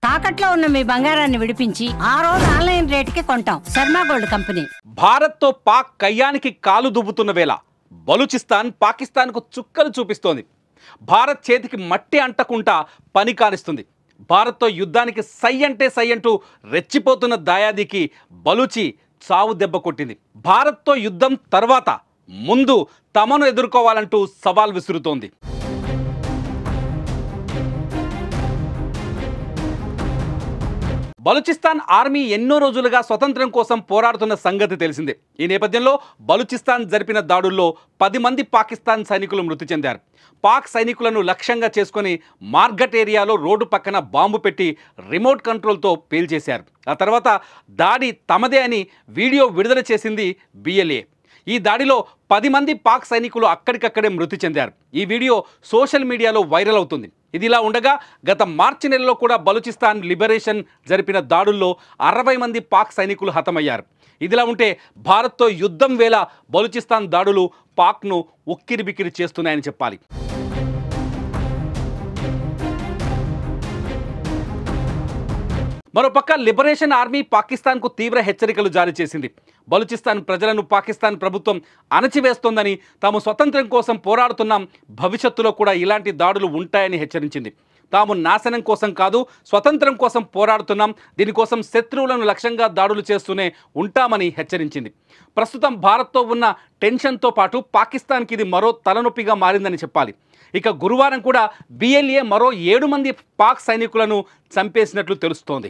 తాకట్లో ఉన్న మీ బంగారాన్ని విడిపించి ఆ రోజు ఆన్లైన్ రేటుకి కొంటాం. Sharma gold company. భారత్తో పాక్ కయ్యానికి కాలు దువ్వుతున్న వేళ బలూచిస్తాన్ పాకిస్తాన్కు చుక్కలు చూపిస్తోంది. భారత్ చేతికి మట్టి అంటకుండా పని కానిస్తుంది. భారత్తో యుద్ధానికి సై అంటే సై అంటూ రెచ్చిపోతున్న దాయాదికి బలూచి చావు దెబ్బ కొట్టింది. భారత్తో యుద్ధం తర్వాత ముందు తమను ఎదుర్కోవాలంటూ సవాల్ విసురుతోంది. బలూచిస్తాన్ ఆర్మీ ఎన్నో రోజులుగా స్వతంత్రం కోసం పోరాడుతున్న సంగతి తెలిసిందే. ఈ నేపథ్యంలో బలూచిస్తాన్ జరిపిన దాడుల్లో 10 మంది పాకిస్తాన్ సైనికులు మృతి చెందారు. పాక్ సైనికులను లక్ష్యంగా చేసుకుని మార్గట్ ఏరియాలో రోడ్డు పక్కన బాంబు పెట్టి రిమోట్ కంట్రోల్తో పేల్చేశారు. ఆ తర్వాత దాడి తమదే అని వీడియో విడుదల చేసింది BLA. ఈ దాడిలో 10 మంది పాక్ సైనికులు అక్కడికక్కడే మృతి చెందారు. ఈ వీడియో సోషల్ మీడియాలో వైరల్ అవుతుంది. ఇదిలా ఉండగా గత మార్చి నెలలో కూడా బలూచిస్తాన్ లిబరేషన్ జరిపిన దాడుల్లో 60 మంది పాక్ సైనికులు హతమయ్యారు. ఇదిలా ఉంటే భారత్తో యుద్ధం వేళ బలూచిస్తాన్ దాడులు పాక్ను ఉక్కిరిబిక్కిరి చేస్తున్నాయని చెప్పాలి. మరోపక్క లిబరేషన్ ఆర్మీ పాకిస్తాన్కు తీవ్ర హెచ్చరికలు జారీ చేసింది. బలూచిస్తాన్ ప్రజలను పాకిస్తాన్ ప్రభుత్వం అణచివేస్తోందని, తాము స్వతంత్రం కోసం పోరాడుతున్నాం, భవిష్యత్తులో కూడా ఇలాంటి దాడులు ఉంటాయని హెచ్చరించింది. తాము నాశనం కోసం కాదు, స్వతంత్రం కోసం పోరాడుతున్నాం, దీనికోసం శత్రువులను లక్ష్యంగా దాడులు చేస్తూనే ఉంటామని హెచ్చరించింది. ప్రస్తుతం భారత్తో ఉన్న టెన్షన్తో పాటు పాకిస్తాన్కి ఇది మరో తలనొప్పిగా మారిందని చెప్పాలి. ఇక గురువారం కూడా BLA మరో 7 మంది పాక్ సైనికులను చంపేసినట్లు తెలుస్తోంది.